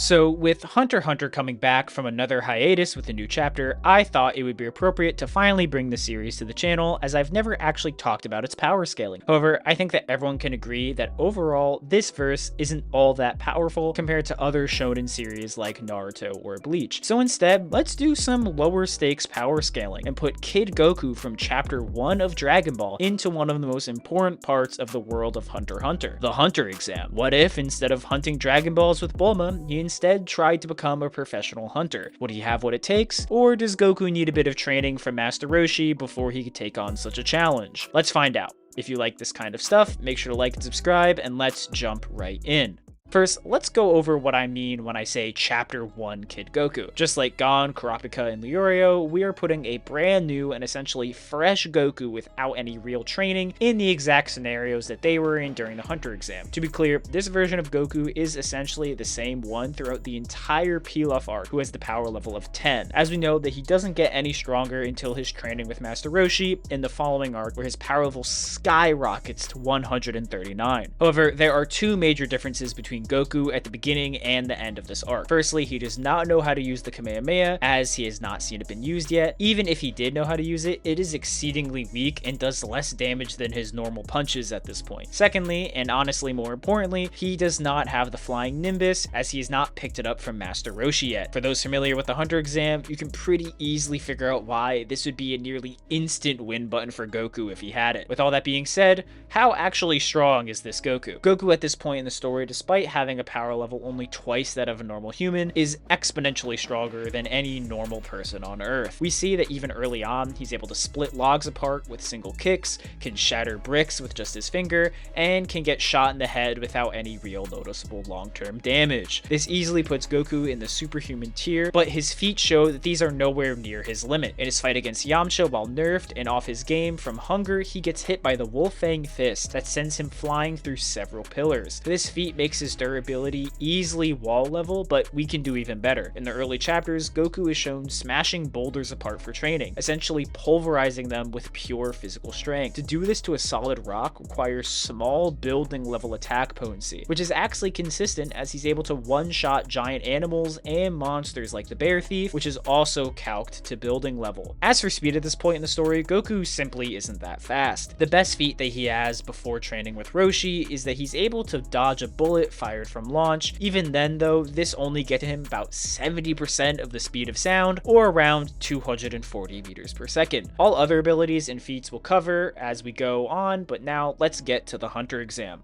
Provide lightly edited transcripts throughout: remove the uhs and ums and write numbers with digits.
So with Hunter x Hunter coming back from another hiatus with a new chapter, I thought it would be appropriate to finally bring the series to the channel, as I've never actually talked about its power scaling. However, I think that everyone can agree that overall, this verse isn't all that powerful compared to other shonen series like Naruto or Bleach. So instead, let's do some lower stakes power scaling and put Kid Goku from chapter 1 of Dragon Ball into one of the most important parts of the world of Hunter x Hunter, the Hunter exam. What if, instead of hunting Dragon Balls with Bulma, he instead tried to become a professional hunter? Would he have what it takes, or does Goku need a bit of training from Master Roshi before he could take on such a challenge? Let's find out. If you like this kind of stuff, make sure to like and subscribe, and let's jump right in. First, let's go over what I mean when I say Chapter 1 Kid Goku. Just like Gon, Kurapika, and Leorio, we are putting a brand new and essentially fresh Goku without any real training in the exact scenarios that they were in during the Hunter exam. To be clear, this version of Goku is essentially the same one throughout the entire Pilaf arc, who has the power level of 10, as we know that he doesn't get any stronger until his training with Master Roshi in the following arc, where his power level skyrockets to 139. However, there are two major differences between Goku at the beginning and the end of this arc. Firstly, he does not know how to use the Kamehameha, as he has not seen it been used yet. Even if he did know how to use it, it is exceedingly weak and does less damage than his normal punches at this point. Secondly, and honestly more importantly, he does not have the Flying Nimbus, as he has not picked it up from Master Roshi yet. For those familiar with the Hunter exam, you can pretty easily figure out why this would be a nearly instant win button for Goku if he had it. With all that being said, how actually strong is this Goku? Goku at this point in the story, despite having a power level only twice that of a normal human, is exponentially stronger than any normal person on Earth. We see that even early on, he's able to split logs apart with single kicks, can shatter bricks with just his finger, and can get shot in the head without any real noticeable long-term damage. This easily puts Goku in the superhuman tier, but his feats show that these are nowhere near his limit. In his fight against Yamcha while nerfed and off his game from hunger, he gets hit by the Wolf Fang Fist that sends him flying through several pillars. This feat makes his durability easily wall level, but we can do even better. In the early chapters, Goku is shown smashing boulders apart for training, essentially pulverizing them with pure physical strength. To do this to a solid rock requires small building level attack potency, which is actually consistent as he's able to one-shot giant animals and monsters like the Bear Thief, which is also calced to building level. As for speed at this point in the story, Goku simply isn't that fast. The best feat that he has before training with Roshi is that he's able to dodge a bullet fired from launch. Even then though, this only gets him about 70% of the speed of sound, or around 240 meters per second. All other abilities and feats will cover as we go on, but now let's get to the Hunter exam.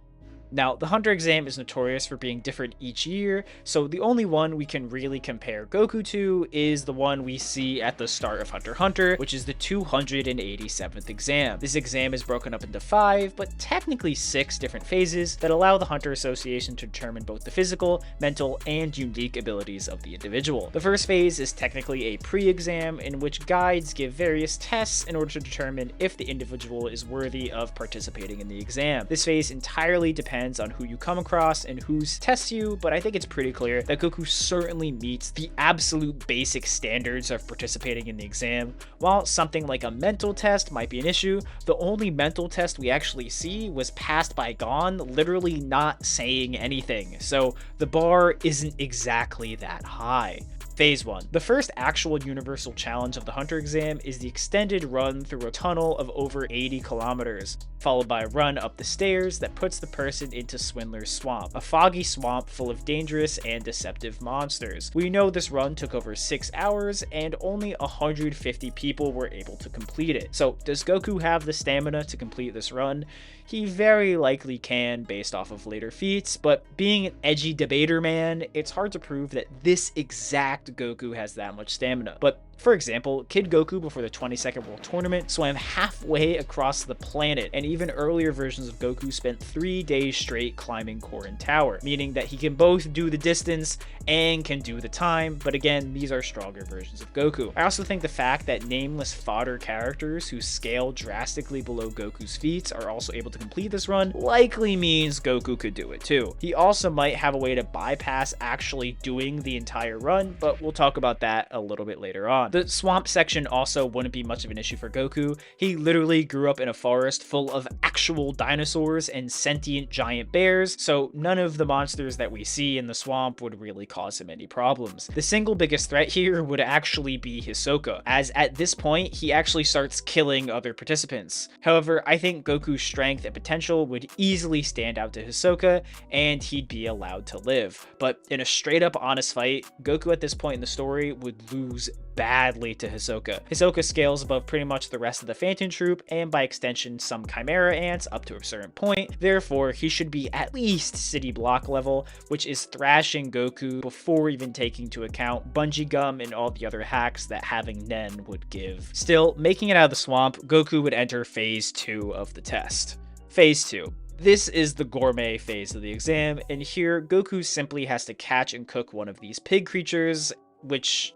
Now, the Hunter exam is notorious for being different each year, so the only one we can really compare Goku to is the one we see at the start of Hunter x Hunter, which is the 287th exam. This exam is broken up into 5, but technically 6 different phases that allow the Hunter Association to determine both the physical, mental, and unique abilities of the individual. The first phase is technically a pre-exam in which guides give various tests in order to determine if the individual is worthy of participating in the exam. This phase entirely depends on who you come across and who's tests you, but I think it's pretty clear that Goku certainly meets the absolute basic standards of participating in the exam. While something like a mental test might be an issue, the only mental test we actually see was passed by Gon, literally not saying anything, so the bar isn't exactly that high. Phase 1. The first actual universal challenge of the Hunter exam is the extended run through a tunnel of over 80 kilometers, followed by a run up the stairs that puts the person into Swindler's Swamp, a foggy swamp full of dangerous and deceptive monsters. We know this run took over 6 hours and only 150 people were able to complete it. So does Goku have the stamina to complete this run? He very likely can based off of later feats, but being an edgy debater man, it's hard to prove that this exact Goku has that much stamina. But for example, Kid Goku before the 22nd World Tournament swam halfway across the planet, and even earlier versions of Goku spent 3 days straight climbing Korin Tower, meaning that he can both do the distance and can do the time, but again, these are stronger versions of Goku. I also think the fact that nameless fodder characters who scale drastically below Goku's feats are also able to complete this run likely means Goku could do it too. He also might have a way to bypass actually doing the entire run, but we'll talk about that a little bit later on. on. The swamp section also wouldn't be much of an issue for Goku. He literally grew up in a forest full of actual dinosaurs and sentient giant bears, so none of the monsters that we see in the swamp would really cause him any problems. The single biggest threat here would actually be Hisoka, as at this point, he actually starts killing other participants. However, I think Goku's strength and potential would easily stand out to Hisoka, and he'd be allowed to live. But in a straight up honest fight, Goku at this point in the story would lose badly to Hisoka. Hisoka scales above pretty much the rest of the Phantom Troop, and by extension some Chimera Ants up to a certain point. Therefore, he should be at least City Block level, which is thrashing Goku before even taking into account Bungee Gum and all the other hacks that having Nen would give. Still, making it out of the swamp, Goku would enter phase 2 of the test. Phase 2. This is the gourmet phase of the exam, and here Goku simply has to catch and cook one of these pig creatures, which,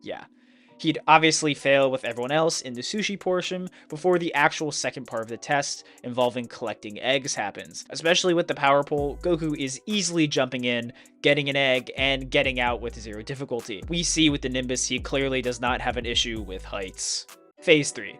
yeah. He'd obviously fail with everyone else in the sushi portion before the actual second part of the test involving collecting eggs happens. Especially with the power pole, Goku is easily jumping in, getting an egg, and getting out with 0 difficulty. We see with the Nimbus he clearly does not have an issue with heights. Phase 3.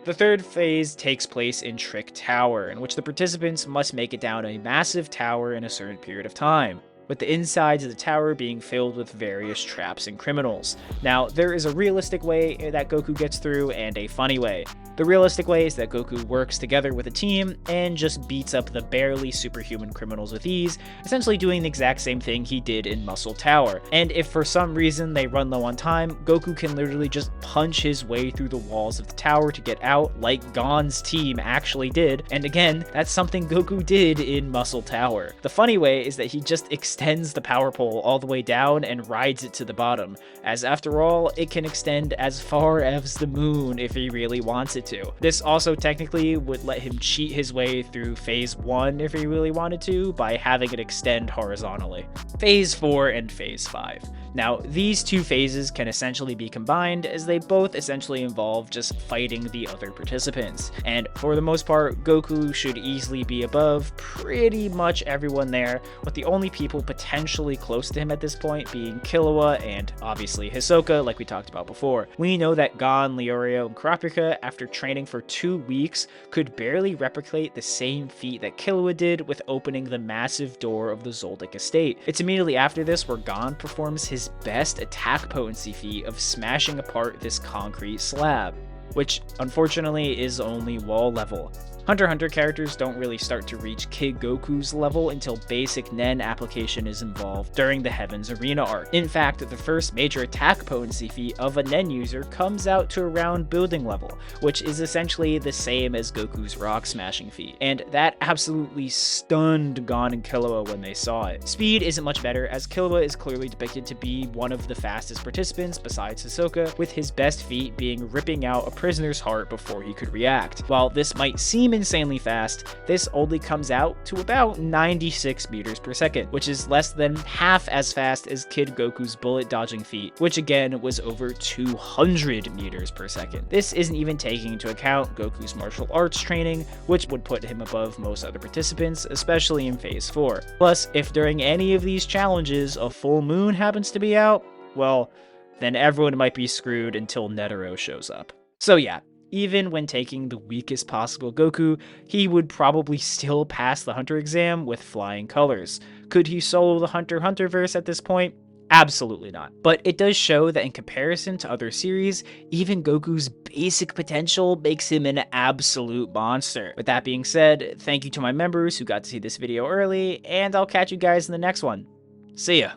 The third phase takes place in Trick Tower, in which the participants must make it down a massive tower in a certain period of time, with the insides of the tower being filled with various traps and criminals. Now, there is a realistic way that Goku gets through and a funny way. The realistic way is that Goku works together with a team and just beats up the barely superhuman criminals with ease, essentially doing the exact same thing he did in Muscle Tower. And if for some reason they run low on time, Goku can literally just punch his way through the walls of the tower to get out, like Gon's team actually did. And again, that's something Goku did in Muscle Tower. The funny way is that he just extends the power pole all the way down and rides it to the bottom, as after all, it can extend as far as the moon if he really wants it to. This also technically would let him cheat his way through phase 1 if he really wanted to, by having it extend horizontally. Phase 4 and phase 5. Now, these two phases can essentially be combined, as they both essentially involve just fighting the other participants. And for the most part, Goku should easily be above pretty much everyone there, with the only people potentially close to him at this point being Killua and obviously Hisoka, like we talked about before. We know that Gon, Leorio, and Kurapika, after training for 2 weeks, could barely replicate the same feat that Killua did with opening the massive door of the Zoldyck estate. It's immediately after this where Gon performs his best attack potency feat of smashing apart this concrete slab, which unfortunately is only wall level. Hunter characters don't really start to reach Kid Goku's level until basic Nen application is involved during the Heavens Arena arc. In fact, the first major attack potency feat of a Nen user comes out to around building level, which is essentially the same as Goku's rock smashing feat, and that absolutely stunned Gon and Killua when they saw it. Speed isn't much better, as Killua is clearly depicted to be one of the fastest participants besides Hisoka, with his best feat being ripping out a prisoner's heart before he could react. While this might seem insanely fast, this only comes out to about 96 meters per second, which is less than half as fast as Kid Goku's bullet dodging feat, which again was over 200 meters per second. This isn't even taking into account Goku's martial arts training, which would put him above most other participants, especially in phase 4. Plus, if during any of these challenges a full moon happens to be out, well, then everyone might be screwed until Netero shows up. So yeah, even when taking the weakest possible Goku, he would probably still pass the Hunter exam with flying colors. Could he solo the Hunter verse at this point? Absolutely not. But it does show that in comparison to other series, even Goku's basic potential makes him an absolute monster. With that being said, thank you to my members who got to see this video early, and I'll catch you guys in the next one. See ya.